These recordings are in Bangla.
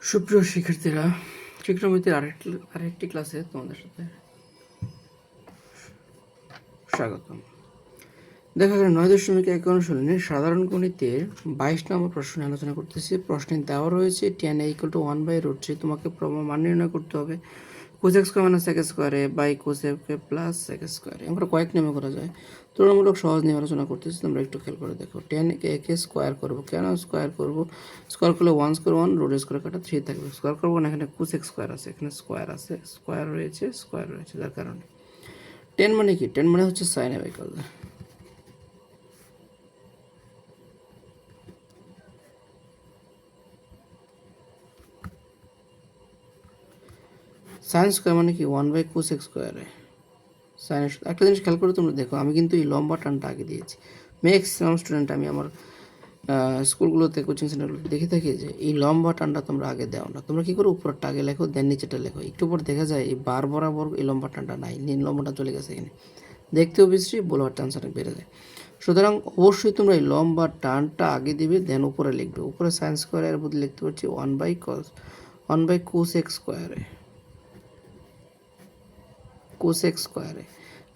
সুপ্রিয় শিক্ষার্থীরা, ত্রিকোণমিতির আরেকটি ক্লাসে তোমাদের সাথে স্বাগতম। দেখা গেল 9.1 অনুশীলনের সাধারণ গণিতের 22 নম্বর প্রশ্ন আলোচনা করতেছি। প্রশ্নে দেওয়া রয়েছে tan a = 1/√3। তোমাকে মান নির্ণয় করতে হবে cos x square minus x স্কয়ারে by cos f plus x স্কয়ারে। আমরা কয়েক নিয়মে করা যায়, তুলনামূলক সহজ নিয়ে আলোচনা করতেছি। তোমরা একটু খেয়াল করে দেখো। tan a কে স্কয়ার করবো, কেন স্কয়ার করবো? স্কয়ার করলে 1 স্কয়ার 1, রুট স্কয়ার কাটা 3 থাকবে। স্কয়ার করবো না, এখানে cos x স্কয়ার আছে, এখানে স্কয়ার আছে, স্কয়ার রয়েছে, যার কারণে tan মানে কি? tan মানে হচ্ছে sin a by cos a। Sine square মানে কি? 1/cos x স্কোয়ারে। সাইনের একটা জিনিস খেয়াল করে তোমরা দেখো, আমি কিন্তু এই লম্বা টানটা আগে দিয়েছি। ম্যাক্সিমাম স্টুডেন্ট আমি আমার স্কুলগুলোতে, কোচিং সেন্টারগুলোতে দেখে থাকি যে এই লম্বা টানটা তোমরা আগে দাও না। তোমরা কী করো? উপরটা আগে লেখো, দেন নিচেটা লেখো। একটু পর দেখা যায় এই বার বরাবর এই লম্বা টানটা নাই, লম্বাটা চলে গেছে এখানে। দেখতেও বিশ্রী, বলার চান্স অনেক বেড়ে যায়। সুতরাং অবশ্যই তোমরা এই লম্বা টানটা আগে দিবে, দেন উপরে লিখবে। উপরে সাইন স্কোয়ারের বদলে লিখতে পারছি 1/cos x স্কোয়ারে, cos x স্কোয়ারে।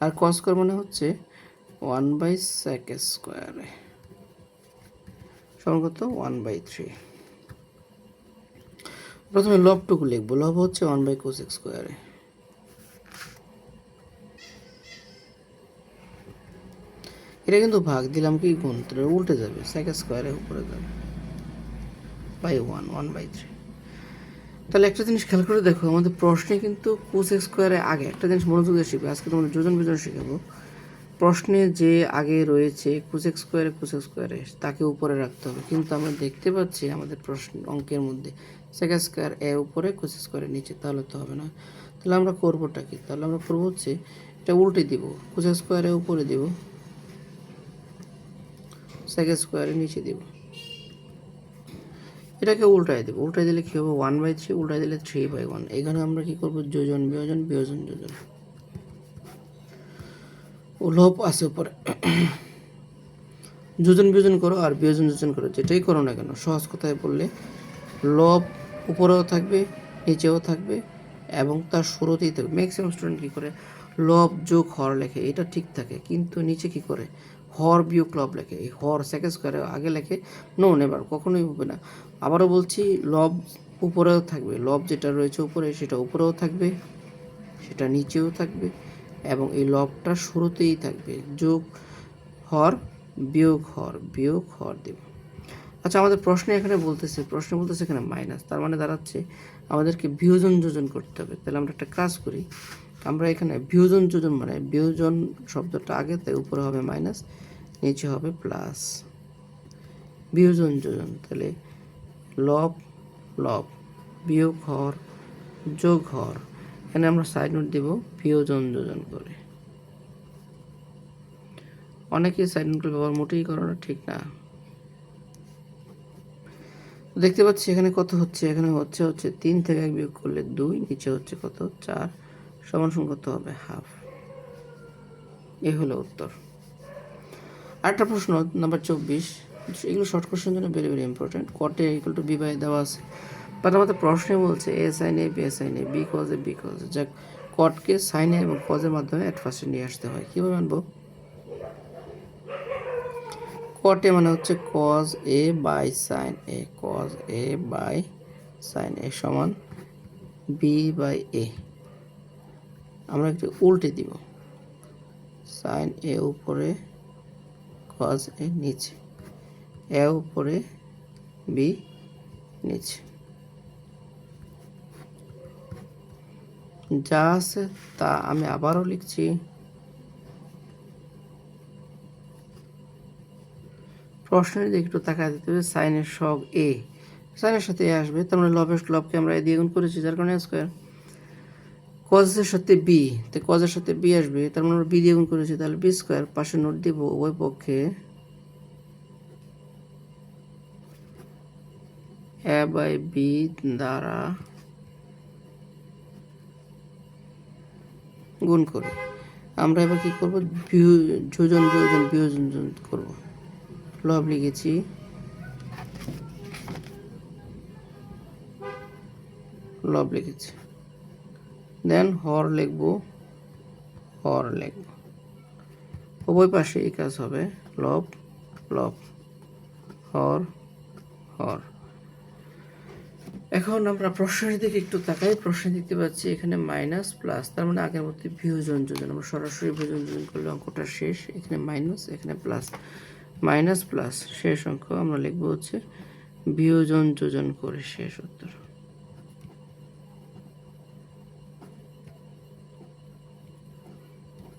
আর cos স্কোয়ার মানে হচ্ছে 1/sec স্কোয়ারে, সমান কত? 1/3। প্রথমে লবটুকু লিখবো। লব হচ্ছে 1/cos x স্কোয়ারে। এটা কিন্তু ভাগ দিলাম কি গুণ, তাহলে উল্টে যাবে, sec স্কোয়ারে উপরে যাবে বাই 1/3। তাহলে একটা জিনিস খেয়াল করে দেখো, আমাদের প্রশ্নে কিন্তু cos x স্কোয়ারে আগে একটা জিনিস মনোযোগ দিয়ে শিখবে। আজকে তোমাদের যোজন বিজন শেখাবো। প্রশ্নে যে আগে রয়েছে cos x স্কোয়ারে তাকে উপরে রাখতে হবে, কিন্তু আমরা দেখতে পাচ্ছি আমাদের প্রশ্ন অঙ্কের মধ্যে sec স্কোয়ার এ উপরে, cos স্কোয়ারের নিচে। তাহলে তো হবে না। তাহলে আমরা করবোটা কি? তাহলে আমরা করবো হচ্ছে এটা উল্টে দিব, cos স্কোয়ারে উপরে দিব, sec স্কোয়ারের নিচে দিব। এটাকে উল্টাই দেবো। উল্টাই দিলে কী হবে? 1/3, উল্টাই দিলে 3/1। এখানে আমরা কী করবো? যোজন বিয়োজন, বিয়োজন যোজন। লব আছে উপরে, যোজন বিয়োজন করো আর বিয়োজন যোজন করো, যেটাই করো না কেন, সহজ কথায় বললে লব উপরেও থাকবে, নিচেও থাকবে, এবং তার শুরুতেই থাকবে। ম্যাক্সিমাম স্টুডেন্ট কী করে? লব যোগ হর লেখে, এটা ঠিক থাকে, কিন্তু নিচে কি করে? হর বিয়োগ লব লেখে। এই হর sec স্কোয়ারে আগে লেখে, নো নেভার, কখনোই হবে না। আবারও বলছি, লব উপরেও থাকবে, লব যেটা রয়েছে উপরে সেটা উপরেও থাকবে, সেটা নিচেও থাকবে, এবং এই লবটা শুরুতেই থাকবে। যোগ হর বিয়োগ হর দেব। আচ্ছা, আমাদের প্রশ্নে এখানে বলতেছে এখানে মাইনাস, তার মানে দাঁড়াচ্ছে আমাদেরকে বিয়োজন যোজন করতে হবে। তাহলে আমরা একটা কাজ করি, আমরা এখানে বিয়োজন যোজন মানে বিয়োজন শব্দটা আগে, তাই উপরে হবে মাইনাস, নিচে হবে প্লাস। বিয়োজন যোজন, তাহলে লব লব বিয়োগ হর যোগ হর। এখানে আমরা সাইড নোট দেব বিয়োজন যোজন করে। অনেকেই সাইড নোটগুলো ব্যবহার মোটেই করো না, ঠিক না। দেখতে পাচ্ছি এখানে কত হচ্ছে? এখানে হচ্ছে 3 থেকে 1 বিয়োগ করলে 2, নিচে হচ্ছে কত? 4, সমান কত হবে? হাফ। এই হলো উত্তর। আরেকটা প্রশ্ন নাম্বার 24, এগুলো শর্ট কোশ্চেন জন্য very very important. cot a = b by দেওয়া আছে, বাট আমাদের প্রশ্নে বলছে a sin a, b sin a, b cos a, b cos a। যাক, কটকে সাইন এ এবং কজের মাধ্যমে অ্যাট ফার্স্টে নিয়ে আসতে হয়। কীভাবে আনবো? cot a মানে হচ্ছে cos a by sin a, cos a by sin a সমান b বাই a। আমরা একটু উল্টে দিব, sin a উপরে, cos a নিচে, a উপরে, b নিচে। যা আছে তা আমি আবারও লিখছি। প্রশ্নের দিকে একটু তাকায় দিতে হবে। সাইনের সহগ এ, সাইনের সাথে এ আসবে, তার মানে লবকে আমরা এ দিয়ে গুণ করেছি, যার কারণে স্কোয়ার। কজের সাথে বি, তো কজের সাথে বি আসবে, তার মানে আমরা বি দিয়ে গুণ করেছি, তাহলে বি স্কোয়ার। পাশে নোট দিব, উভয় পক্ষে এ বাই বি দ্বারা গুণ করে আমরা এবার কি করব? যোজন বিয়োজন, বিয়োজন করব। লব লিখেছি, লব লিখেছি, দেন হর লিখবো, উভয় পাশে এই কাজ হবে, লব লব, হর হর। এখন আমরা প্রশ্নের দিকে একটু তাকাই। প্রশ্নে দেখতে পাচ্ছি এখানে মাইনাস প্লাস, তার মানে আগের মধ্যে বিয়োজন যোজন, আমরা সরাসরি বিয়োজন যোজন করলে অঙ্কটা শেষ। এখানে মাইনাস, এখানে প্লাস, মাইনাস প্লাস শেষ অঙ্ক আমরা লিখবো হচ্ছে বিয়োজন যোজন করে শেষ উত্তর।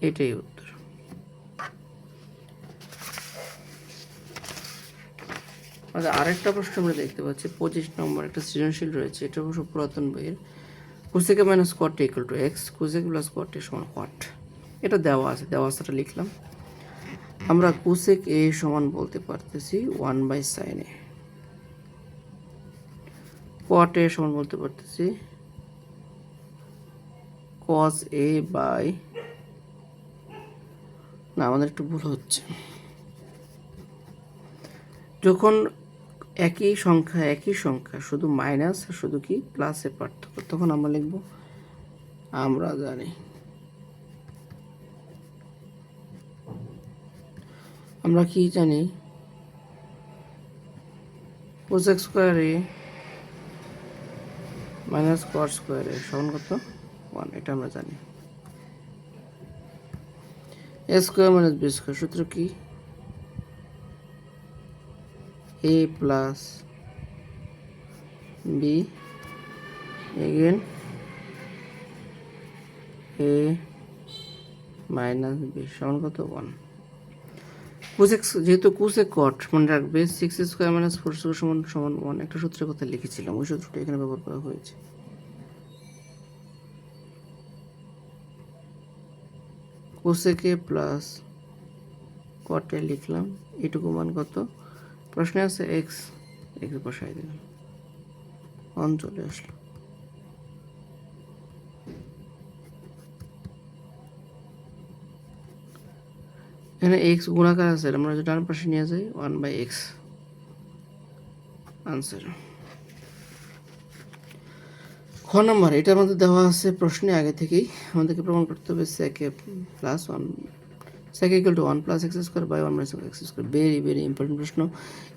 এটাই উত্তর। আচ্ছা, আরেকটা প্রশ্ন আমরা দেখতে পাচ্ছি 25 নম্বর একটা সৃজনশীল রয়েছে, এটা অবশ্য পুরাতন বইয়ের। cosec minus cot equal to x, cosec plus cot সমান হোয়াট। এটা দেওয়া আছে, দেওয়া আছেটা লিখলাম। আমরা cosec a সমান বলতে পারতেছি 1/sin a, cot a সমান বলতে পারতেছি cos a বাই, না আমাদের একটু ভুল হচ্ছে, যখন একই সংখ্যা শুধু মাইনাস আর শুধু কি প্লাসের পার্থক্য, তখন আমরা লিখব, আমরা জানি আমরা কি জানি cosec square a minus cot square a সমান কত 1, এটা আমরা জানি। a square minus b square সূত্র কি, a plus b again a minus b সমান কত 1। cosec যেহেতু cosec cot মনে রাখবে 6 স্কয়ার মাইনাস 4 স্কয়ার সমান সমান 1, একটা সূত্রের কথা লিখেছিলাম, ওই সূত্রটা এখানে ব্যবহার করা হয়েছে। cosec a plus cot a লিখলাম, এটুকু মান কত, প্রশ্নে আছে এক্স, এক্স বসাই দিলাম, 1 চলে আসলো। এখানে এক্স গুণাকার আছে, আমরা যদি ডান পাশে নিয়ে যাই 1/x আনসার। খ নম্বর, এটা আমাদের দেওয়া আছে প্রশ্নে আগে থেকেই, আমাদেরকে প্রমাণ করতে হবে sec a plus 1 sec equal to 1 plus x square by 1 minus x square. Very very important প্রশ্ন।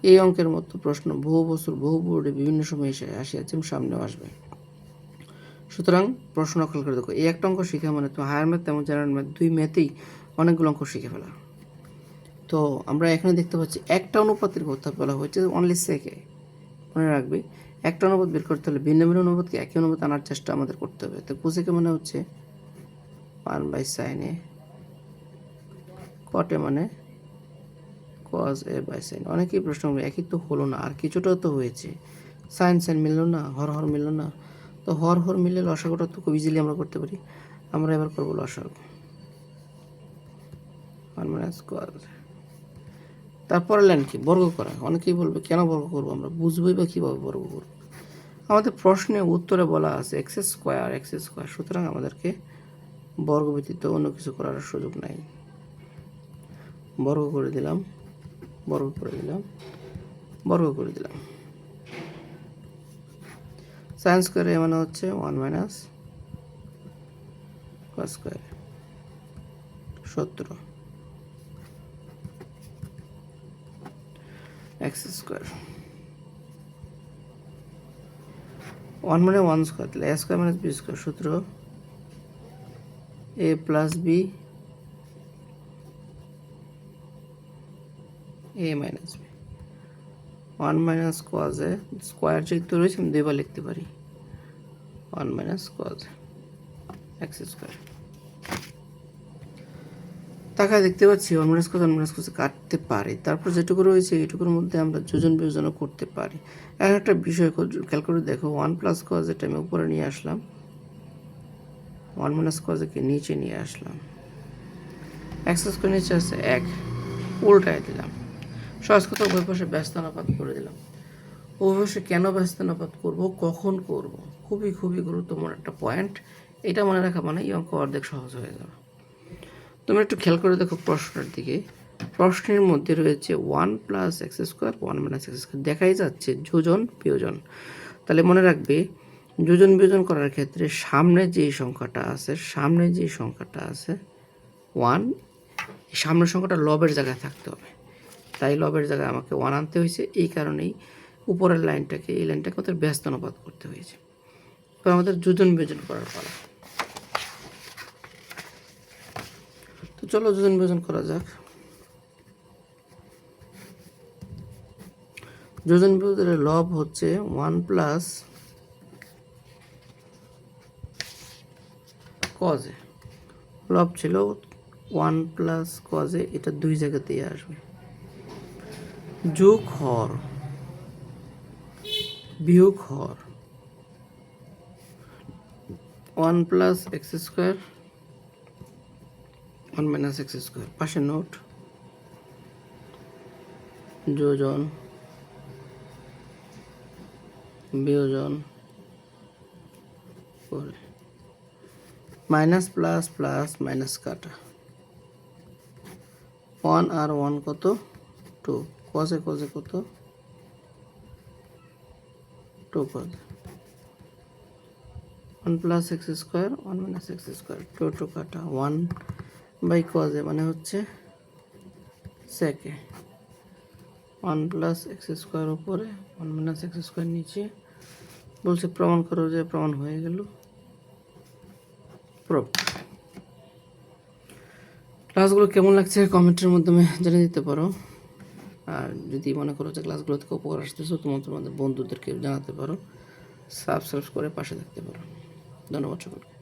এই অঙ্কের মতো প্রশ্ন বহু বছর বহু বোর্ডে বিভিন্ন সময় এসে আসিয়াছে এবং সামনেও আসবে, সুতরাং প্রশ্ন নকল করে দেখো। এই একটা অঙ্ক শিখা মানে তো হায়ার ম্যাথ এবং জেনারেল ম্যাথ দুই ম্যাথেই অনেকগুলো অঙ্ক শিখে ফেলা। তো আমরা এখানে দেখতে পাচ্ছি একটা অনুপাতের কথা বলা হয়েছে, অনলি সেকে, মনে রাখবে একটা অনুপাত বের করতে হলে ভিন্ন ভিন্ন অনুপাতকে একই অনুপাত আনার চেষ্টা আমাদের করতে হবে। তো কোসেকে মানে হচ্ছে 1/sin a, cot a মানে cos a বাই sin। অনেকেই প্রশ্ন করবে একই তো হলো না, আর কিছুটা তো হয়েছে, সাইন সাইন মিললো না, হর হর মিললো না। তো হর হর মিললে লসাগুটা তো খুব ইজিলি আমরা করতে পারি। আমরা এবার করবো লসাগু, 1 মাইনাস cos। তারপরে লাইন কি, বর্গ করা। অনেকেই বলবে কেন বর্গ করবো, আমরা বুঝবোই বা কীভাবে বর্গ করবো। আমাদের প্রশ্নে উত্তরে বলা আছে এক্স স্কোয়ার, সুতরাং আমাদেরকে বর্গ ব্যতীত অন্য কিছু করার সুযোগ নাই। বর্গ করে দিলাম, বর্গ করে দিলাম, বর্গ করে দিলাম। সাইন স্কোয়ার এ মানে হচ্ছে 1 minus cos square 17 x square. 1 মানে 1 স্কোয়ার, তাহলে A square minus B square, সূত্র A plus B A minus B. 1 minus cos A square যেহেতু রয়েছে আমি দুইবার লিখতে পারি, 1 মাইনাস কজ এক্স স্কোয়ার। তাকে দেখতে পাচ্ছি 1 মাইনাস কজ কাটতে পারি, তারপর যেটুকু রয়েছে এইটুকুর মধ্যে আমরা যোজন বিয়োজনও করতে পারি। এখন একটা বিষয় খেয়াল করে দেখো, 1 প্লাস কজ এটা আমি উপরে নিয়ে আসলাম, 1 মাইনাস কজ একে নিচে নিয়ে আসলাম, এক্স স্কোয়ার নিচে আছে 1, উল্টায় দিলাম। সহজ কথা, উভয় পাশে ব্যস্তানুপাত করে দিলাম। উভয় পাশে কেন ব্যস্তানুপাত করব, কখন করব, খুবই খুবই গুরুত্বপূর্ণ একটা পয়েন্ট। এটা মনে রাখা মানে এই অঙ্ক অর্ধেক সহজ হয়ে যাবে। তোমরা একটু খেয়াল করে দেখো প্রশ্নের দিকে, প্রশ্নের মধ্যে রয়েছে 1 plus x square 1 minus x square, দেখাই যাচ্ছে যোজন বিয়োজন। তাহলে মনে রাখবে যোজন বিয়োজন করার ক্ষেত্রে সামনে যে সংখ্যাটা আছে 1, সামনের সংখ্যাটা লবের জায়গায় থাকতে হবে, তাই লবের জায়গায় আমাকে 1 আনতে হয়েছে। এই কারণেই উপরের লাইনটাকে, এই লাইনটাকে আমাদের ব্যস্ত অনুপাত করতে হয়েছে। তো আমাদের যোজন বিয়োজন করার পালা। তো চলো যোজন বিয়োজন করা যাক। যোজন বিয়োজনের লব হচ্ছে 1 প্লাস কজে, লব ছিল 1 প্লাস কজে, এটা দুই জায়গাতেই আসবে, যোগ হর বিয়োগ হর 1 plus x square 1 minus x square, পাশে নোট, যোজন বিয়োজন করে মাইনাস প্লাস প্লাস মাইনাস কাটা, 1 আর 1 কত 2, কজে কজে কত 2 কজে, 1 plus x square 1 minus x square, 2 2 কাটা, 1 বাই কজে মানে হচ্ছে সেকে, 1 প্লাস এক্স স্কোয়ার উপরে 1 মাইনাস এক্স স্কোয়ার নিচে, বলছে প্রমাণ করো, যে প্রমাণ হয়ে গেল। ক্লাসগুলো কেমন লাগছে কমেন্টের মাধ্যমে জানিয়ে দিতে পারো। আর যদি মনে করো যে ক্লাসগুলো থেকে উপকার আসতেছো, তোমাদের বন্ধুদেরকে জানাতে পারো, সাবস্ক্রাইব করে পাশে থাকতে পারো। ধন্যবাদ সকলকে।